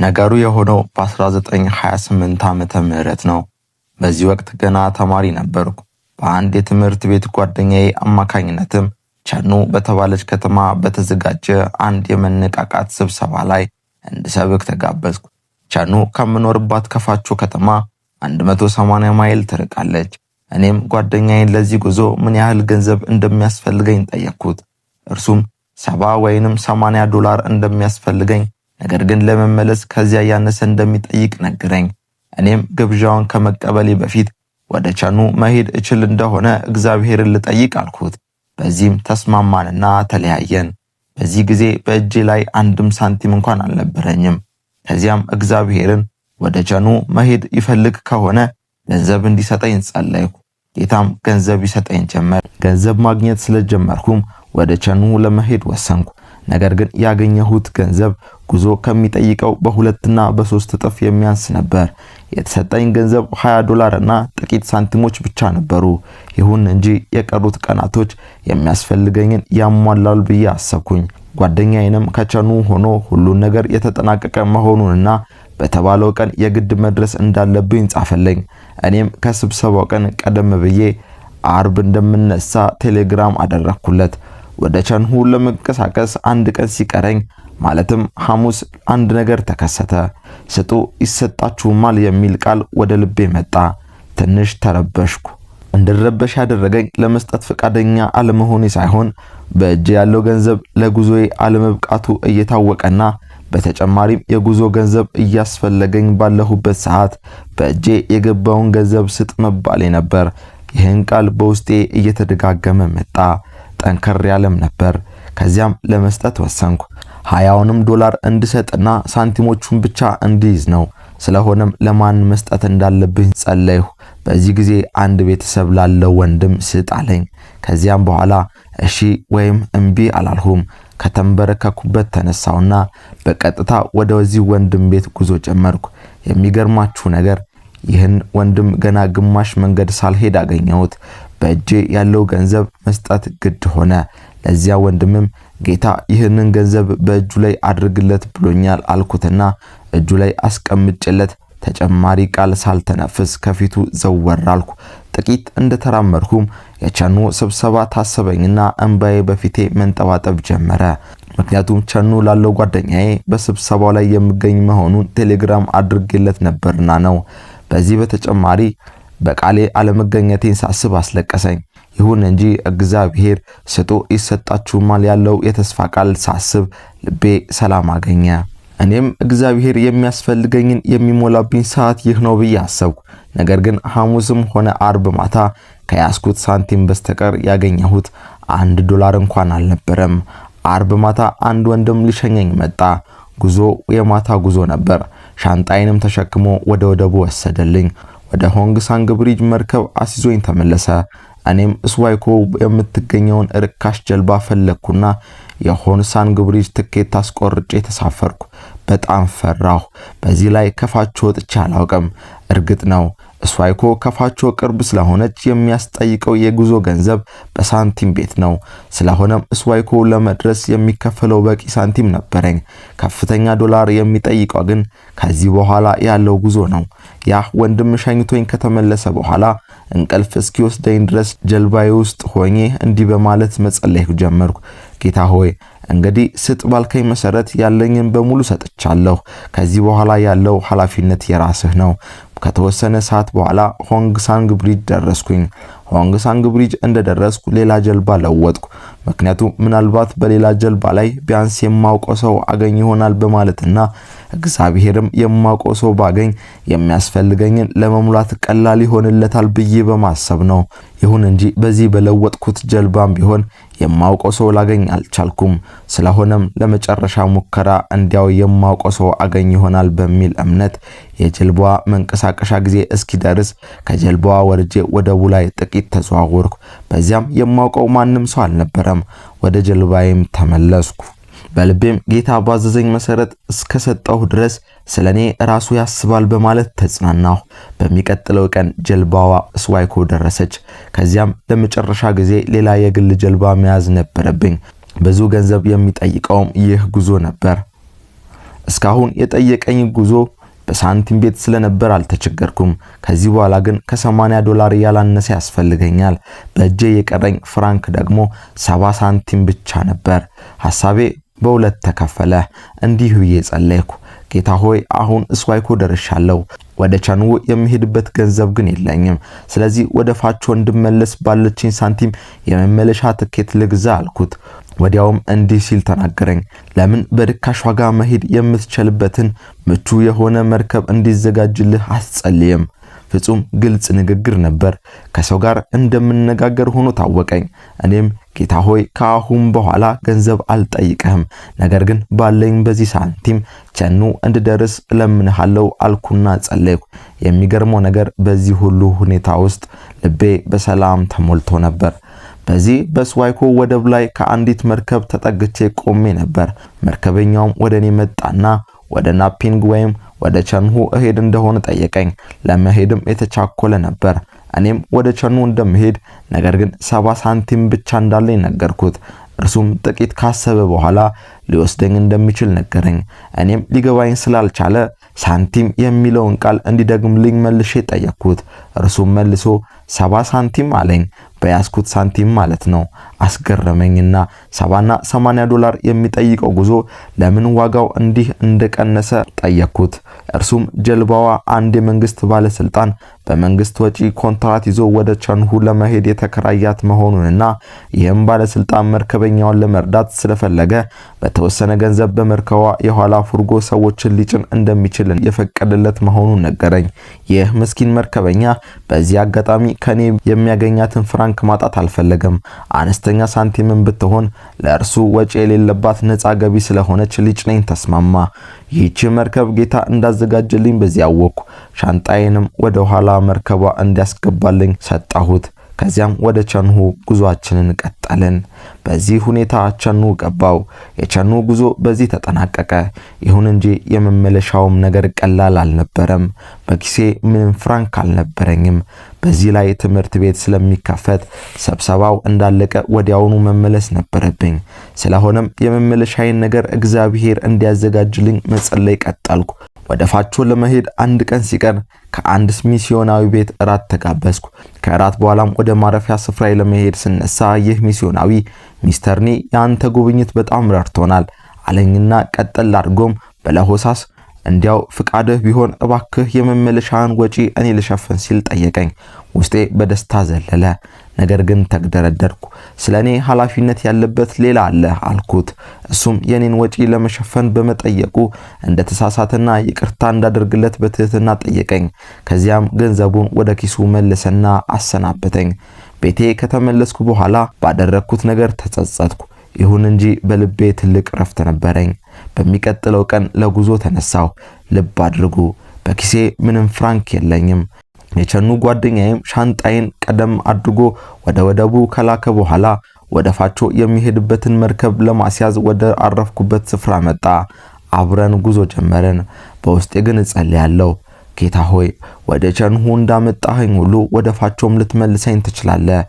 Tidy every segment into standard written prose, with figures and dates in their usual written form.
ነገሩ የሆነው በ1928 ዓመተ ምህረት ነው። በዚህ ወቅት ገና ተማሪ ነበርኩ። በአንድ የትምህርት ቤት ጓደኛዬ አማካኝነትም ቸኑ በተባለች ከተማ በተዘጋጀ አንድ የመነቃቃት ስብሰባ ላይ እንድሰብክ ተጋበዝኩ። ቸኑ ከምኖርባት ከፋቾ ከተማ 180 ማይል ትርቃለች። እኔም ጓደኛዬን ለዚህ ጉዞ ምን ያህል ገንዘብ እንደሚያስፈልገኝ ጠየቅኩት። እርሱም 70 ወይንም 80 ዶላር እንደሚያስፈልገኝ ነገር ግን ለመመለስ ከዚያ ያነሰ እንደሚጠይቅ ነገረኝ። እኔም ግብዣውን ከመቀበሌ በፊት ወደ ቸኑ መሄድ እችል እንደሆነ እግዚአብሔርን ልጠይቅ አልኩት። በዚህም ተስማማንና ተለያየን። በዚህ ጊዜ በእጄ ላይ አንድም ሳንቲም እንኳን አልነበረኝም። ከዚያም እግዚአብሔርን ወደ ቸኑ መሄድ ይፈልግ ከሆነ ገንዘብ እንዲሰጠኝ ጸለይኩ። ጌታም ገንዘብ ይሰጠኝ ጀመር። ገንዘብ ማግኘት ስለጀመርኩም ወደ ቸኑ ለመሄድ ወሰንኩ። ነገር ግን ያገኘሁት ገንዘብ ጉዞ ከሚጠይቀው በሁለትና በሶስት እጥፍ የሚያንስ ነበር። የተሰጠኝ ገንዘብ 20 ዶላር እና ጥቂት ሳንቲሞች ብቻ ነበሩ። ይሁን እንጂ የቀሩት ቀናቶች የሚያስፈልገኝን ያሟላሉ ብዬ አሰብኩኝ። ጓደኛዬንም ከቸኑ ሆኖ ሁሉን ነገር የተጠናቀቀ መሆኑንና በተባለው ቀን የግድ መድረስ እንዳለብኝ ጻፈልኝ። እኔም ከስብሰባው ቀን ቀደም ብዬ አርብ እንደምነሳ ቴሌግራም አደረኩለት። ወደ ቸኑ ለመንቀሳቀስ አንድ ቀን ሲቀረኝ ማለትም ሐሙስ አንድ ነገር ተከሰተ። ስጡ ይሰጣችሁማል የሚል ቃል ወደ ልቤ መጣ። ትንሽ ተረበሽኩ። እንድረበሽ ያደረገኝ ለመስጠት ፈቃደኛ አለመሆኔ ሳይሆን በእጄ ያለው ገንዘብ ለጉዞዬ አለመብቃቱ እየታወቀና በተጨማሪም የጉዞ ገንዘብ እያስፈለገኝ ባለሁበት ሰዓት በእጄ የገባውን ገንዘብ ስጥ መባሌ ነበር። ይህን ቃል በውስጤ እየተደጋገመ መጣ። ጠንከር ያለም ነበር። ከዚያም ለመስጠት ወሰንኩ። 20ውንም ዶላር እንድሰጥና ሳንቲሞቹን ብቻ እንዲይዝ ነው። ስለሆነም ለማን መስጠት እንዳለብኝ ጸለይሁ። በዚህ ጊዜ አንድ ቤተሰብ ላለው ወንድም ስጥ አለኝ። ከዚያም በኋላ እሺ ወይም እምቢ አላልሁም። ከተንበረከኩበት ተነሳውና በቀጥታ ወደዚህ ወንድም ቤት ጉዞ ጀመርኩ። የሚገርማችሁ ነገር ይህን ወንድም ገና ግማሽ መንገድ ሳልሄድ አገኘሁት። በእጄ ያለው ገንዘብ መስጠት ግድ ሆነ። ለዚያ ወንድምም ጌታ ይህንን ገንዘብ በእጁ ላይ አድርግለት ብሎኛል አልኩትና እጁ ላይ አስቀምጬለት ተጨማሪ ቃል ሳልተነፍስ ከፊቱ ዘወር አልኩ። ጥቂት እንደተራመድኩም የቸኑ ስብሰባ ታሰበኝና እንባዬ በፊቴ መንጠባጠብ ጀመረ። ምክንያቱም ቸኑ ላለው ጓደኛዬ በስብሰባው ላይ የምገኝ መሆኑን ቴሌግራም አድርጌለት ነበርና ነው። በዚህ በተጨማሪ በቃሌ አለመገኘቴን ሳስብ አስለቀሰኝ። ይሁን እንጂ እግዚአብሔር ስጡ ይሰጣችሁማል ያለው የተስፋ ቃል ሳስብ ልቤ ሰላም አገኘ። እኔም እግዚአብሔር የሚያስፈልገኝን የሚሞላብኝ ሰዓት ይህ ነው ብዬ አሰብኩ። ነገር ግን ሐሙስም ሆነ አርብ ማታ ከያስኩት ሳንቲም በስተቀር ያገኘሁት 1 ዶላር እንኳን አልነበረም። አርብ ማታ አንድ ወንድም ሊሸኘኝ መጣ። ጉዞ የማታ ጉዞ ነበር። ሻንጣዬንም ተሸክሞ ወደ ወደቡ ወሰደልኝ። ወደ ሆንግ ሳንግ ብሪጅ መርከብ አስይዞኝ ተመለሰ። እኔም ስዋይኮ የምትገኘውን ርካሽ ጀልባ ፈለኩና የሆንግ ሳንግ ብሪጅ ትኬት አስቆርጬ ተሳፈርኩ። በጣም ፈራሁ። በዚህ ላይ ከፋቾ ወጥቼ አላውቅም። እርግጥ ነው ስዋይኮ ከፋቾ ቅርብ ስለሆነች የሚያስጠይቀው የጉዞ ገንዘብ በሳንቲም ቤት ነው። ስለሆነም ስዋይኮ ለመድረስ የሚከፈለው በቂ ሳንቲም ነበረኝ። ከፍተኛ ዶላር የሚጠይቀው ግን ከዚህ በኋላ ያለው ጉዞ ነው። ያ ወንድም ሸኝቶኝ ከተመለሰ በኋላ እንቅልፍ እስኪወስደኝ ድረስ ጀልባዬ ውስጥ ሆኜ እንዲህ በማለት መጸለይ ጀመርኩ። ጌታ ሆይ እንግዲህ ስጥ ባልከኝ መሰረት ያለኝን በሙሉ ሰጥቻለሁ። ከዚህ በኋላ ያለው ኃላፊነት የራስህ ነው። ከተወሰነ ሰዓት በኋላ ሆንግ ሳንግ ብሪጅ ደረስኩኝ። ሆንግ ሳንግ ብሪጅ እንደደረስኩ ሌላ ጀልባ ለወጥኩ። ምክንያቱም ምናልባት በሌላ ጀልባ ላይ ቢያንስ የማውቀው ሰው አገኝ ይሆናል በማለትና እግዚአብሔርም የማውቀው ሰው ባገኝ የሚያስፈልገኝን ለመሙላት ቀላል ይሆንለታል ብዬ በማሰብ ነው። ይሁን እንጂ በዚህ በለወጥኩት ጀልባም ቢሆን የማውቀው ሰው ላገኝ አልቻልኩም። ስለሆነም ለመጨረሻ ሙከራ እንዲያው የማውቀው ሰው አገኝ ይሆናል በሚል እምነት የጀልባዋ መንቀሳቀሻ ጊዜ እስኪደርስ ከጀልባዋ ወርጄ ወደቡ ላይ ጥቂት ተዘዋወርኩ። በዚያም የማውቀው ማንም ሰው አልነበረም። ወደ ጀልባዬም ተመለስኩ። በልቤም ጌታ ባዘዘኝ መሰረት እስከሰጠሁ ድረስ ስለኔ ራሱ ያስባል በማለት ተጽናናሁ። በሚቀጥለው ቀን ጀልባዋ ስዋይኮ ደረሰች። ከዚያም ለመጨረሻ ጊዜ ሌላ የግል ጀልባ መያዝ ነበረብኝ። ብዙ ገንዘብ የሚጠይቀውም ይህ ጉዞ ነበር። እስካሁን የጠየቀኝ ጉዞ በሳንቲም ቤት ስለነበር አልተቸገርኩም። ከዚህ በኋላ ግን ከ$80 ያላነሰ ያስፈልገኛል። በእጄ የቀረኝ ፍራንክ ደግሞ 70 ሳንቲም ብቻ ነበር። ሐሳቤ በሁለት ተከፈለ። እንዲህ ብዬ ጸለይኩ። ጌታ ሆይ አሁን እስዋይኮ ደርሻለሁ። ወደ ቻንው የሚሄድበት ገንዘብ ግን የለኝም። ስለዚህ ወደ ፋቾ እንድመለስ ባለችኝ ሳንቲም የመመለሻ ትኬት ልግዛ አልኩት። ወዲያውም እንዲህ ሲል ተናገረኝ። ለምን በርካሽ ዋጋ መሄድ የምትችልበትን ምቹ የሆነ መርከብ እንዲዘጋጅልህ አስጸልየም። ፍጹም ግልጽ ንግግር ነበር። ከሰው ጋር እንደምነጋገር ሆኖ ታወቀኝ። እኔም ጌታ ሆይ ከአሁን በኋላ ገንዘብ አልጠይቅህም፣ ነገር ግን ባለኝ በዚህ ሳንቲም ቸኑ እንድደርስ እለምንሃለሁ አልኩና ጸለይኩ። የሚገርመው ነገር በዚህ ሁሉ ሁኔታ ውስጥ ልቤ በሰላም ተሞልቶ ነበር። በዚህ በስዋይኮ ወደብ ላይ ከአንዲት መርከብ ተጠግቼ ቆሜ ነበር። መርከበኛውም ወደኔ መጣና ወደ ናፒንግ ወይም ወደ ቸንሁ እሄድ እንደሆነ ጠየቀኝ። ለመሄድም የተቻኮለ ነበር። እኔም ወደ ቸንሁ እንደምሄድ ነገር ግን 70 ሳንቲም ብቻ እንዳለኝ ነገርኩት። እርሱም ጥቂት ካሰበ በኋላ ሊወስደኝ እንደሚችል ነገረኝ። እኔም ሊገባኝ ስላልቻለ ሳንቲም የሚለውን ቃል እንዲደግምልኝ መልሼ ጠየቅኩት። እርሱም መልሶ 70 ሳንቲም አለኝ። በያዝኩት ሳንቲም ማለት ነው። አስገረመኝና 70ና $80 የሚጠይቀው ጉዞ ለምን ዋጋው እንዲህ እንደቀነሰ ጠየቅኩት። እርሱም ጀልባዋ አንድ የመንግስት ባለስልጣን በመንግስት ወጪ ኮንትራት ይዞ ወደ ቸንሁ ለመሄድ የተከራያት መሆኑንና ይህም ባለስልጣን መርከበኛውን ለመርዳት ስለፈለገ በተወሰነ ገንዘብ በመርከቧ የኋላ ፉርጎ ሰዎችን ሊጭን እንደሚችል የፈቀደለት መሆኑን ነገረኝ። ይህ ምስኪን መርከበኛ በዚህ አጋጣሚ ከኔ የሚያገኛትን ፍራንክ ማጣት አልፈለገም። አነስተኛ ሳንቲምን ብትሆን ለእርሱ ወጪ የሌለባት ነፃ ገቢ ስለሆነች ሊጭነኝ ተስማማ። ይህች መርከብ ጌታ እንዳዘጋጀልኝ በዚህ አወቅኩ። ሻንጣዬንም ወደ ኋላ መርከቧ እንዲያስገባልኝ ሰጣሁት። ከዚያም ወደ ቸንሁ ጉዟችንን ቀጠልን። በዚህ ሁኔታ ቸንሁ ገባው። የቸንሁ ጉዞ በዚህ ተጠናቀቀ። ይሁን እንጂ የመመለሻውም ነገር ቀላል አልነበረም። በኪሴ ምንም ፍራንክ አልነበረኝም። በዚህ ላይ ትምህርት ቤት ስለሚከፈት ስብሰባው እንዳለቀ ወዲያውኑ መመለስ ነበረብኝ። ስለሆነም የመመለሻዬን ነገር እግዚአብሔር እንዲያዘጋጅልኝ መጸለይ ቀጠልኩ። ወደ ፋቾ ለመሄድ አንድ ቀን ሲቀር ከአንድ ሚስዮናዊ ቤት እራት ተጋበዝኩ። ከእራት በኋላም ወደ ማረፊያ ስፍራ ለመሄድ ስነሳ ይህ ሚስዮናዊ ሚስተርኒ ያንተ ጉብኝት በጣም ረድቶናል አለኝና ቀጠል አድርጎም በለሆሳስ እንዲያው ፍቃድህ ቢሆን እባክህ የመመለሻን ወጪ እኔ ልሸፍን ሲል ጠየቀኝ። ውስጤ በደስታ ዘለለ። ነገር ግን ተግደረደርኩ። ስለኔ ኃላፊነት ያለበት ሌላ አለ አልኩት። እሱም የኔን ወጪ ለመሸፈን በመጠየቁ እንደተሳሳተና ይቅርታ እንዳደርግለት በትህትና ጠየቀኝ። ከዚያም ገንዘቡን ወደ ኪሱ መለሰና አሰናበተኝ። ቤቴ ከተመለስኩ በኋላ ባደረኩት ነገር ተጸጸትኩ። ይሁን እንጂ በልቤ ትልቅ ረፍት ነበረኝ። በሚቀጥለው ቀን ለጉዞ ተነሳው። ልብ አድርጉ፣ በኪሴ ምንም ፍራንክ የለኝም። የቸንሁ ጓደኛዬም ሻንጣዬን ቀደም አድርጎ ወደ ወደቡ ከላከ በኋላ ወደ ፋቾ የሚሄድበትን መርከብ ለማስያዝ ወደ አረፍኩበት ስፍራ መጣ። አብረን ጉዞ ጀመርን። በውስጤ ግን ጸልያለሁ። ጌታ ሆይ ወደ ቸንሁ እንዳመጣኸኝ ሁሉ ወደ ፋቾም ልትመልሰኝ ትችላለህ።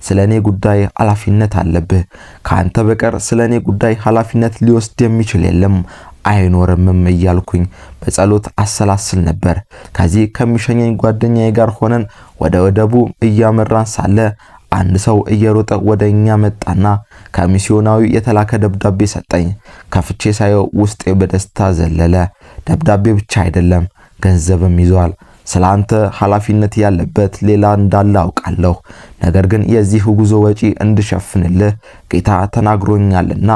ስለኔ ጉዳይ ኃላፊነት አለብህ። ካንተ በቀር ስለኔ ጉዳይ ኃላፊነት ሊወስድ የሚችል የለም አይኖርምም እያልኩኝ በጸሎት አሰላስል ነበር። ከዚህ ከሚሸኘኝ ጓደኛዬ ጋር ሆነን ወደ ወደቡ እያመራን ሳለ አንድ ሰው እየሮጠ ወደኛ መጣና ከሚስዮናዊ የተላከ ደብዳቤ ሰጠኝ። ከፍቼ ሳየው ውስጤ በደስታ ዘለለ። ደብዳቤ ብቻ አይደለም ገንዘብም ይዟል። ስላንተ ኃላፊነት ያለበት ሌላ እንዳለ አውቃለሁ። ነገር ግን የዚህ ጉዞ ወጪ እንድሸፍንልህ ጌታ ተናግሮኛልና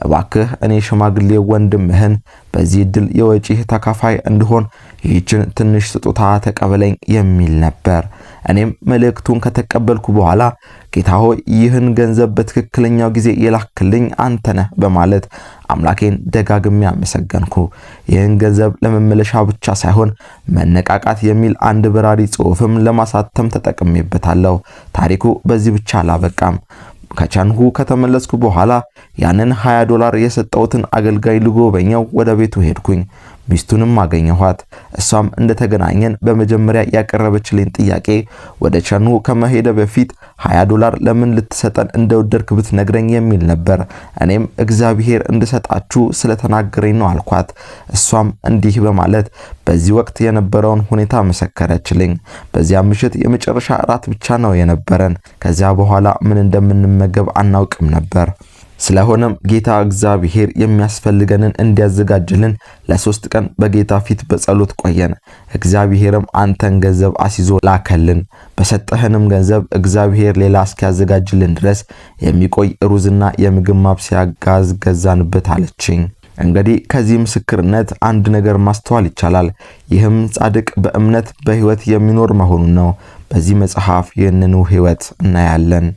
እባክህ እኔ ሽማግሌ ወንድምህን በዚህ ድል የወጪህ ተካፋይ እንድሆን ይህችን ትንሽ ስጦታ ተቀበለኝ የሚል ነበር። እኔም መልእክቱን ከተቀበልኩ በኋላ ጌታ ሆይ ይህን ገንዘብ በትክክለኛው ጊዜ የላክልኝ አንተ ነህ በማለት አምላኬን ደጋግሜ አመሰገንኩ። ይህን ገንዘብ ለመመለሻ ብቻ ሳይሆን መነቃቃት የሚል አንድ በራሪ ጽሑፍም ለማሳተም ተጠቅሜበታለሁ። ታሪኩ በዚህ ብቻ አላበቃም። ከቸንሁ ከተመለስኩ በኋላ ያንን $20 የሰጠውትን አገልጋይ ልጎበኘው ወደ ቤቱ ሄድኩኝ። ሚስቱንም አገኘኋት። እሷም እንደተገናኘን በመጀመሪያ ያቀረበችልኝ ጥያቄ ወደ ቸኑ ከመሄደ በፊት $20 ለምን ልትሰጠን እንደወደድክ ብትነግረኝ የሚል ነበር። እኔም እግዚአብሔር እንድሰጣችሁ ስለተናገረኝ ነው አልኳት። እሷም እንዲህ በማለት በዚህ ወቅት የነበረውን ሁኔታ መሰከረችልኝ። በዚያ ምሽት የመጨረሻ እራት ብቻ ነው የነበረን። ከዚያ በኋላ ምን እንደምንመገብ አናውቅም ነበር። ስለሆነም ጌታ እግዚአብሔር የሚያስፈልገንን እንዲያዘጋጅልን ለ3 ቀን በጌታ ፊት በጸሎት ቆየን። እግዚአብሔርም አንተን ገንዘብ አስይዞ ላከልን። በሰጠህንም ገንዘብ እግዚአብሔር ሌላ እስኪያዘጋጅልን ድረስ የሚቆይ ሩዝና የምግብ ማብሰያ ጋዝ ገዛንበት አለችኝ። እንግዲህ ከዚህ ምስክርነት አንድ ነገር ማስተዋል ይቻላል። ይህም ጻድቅ በእምነት በሕይወት የሚኖር መሆኑን ነው። በዚህ መጽሐፍ ይህንኑ ሕይወት እናያለን።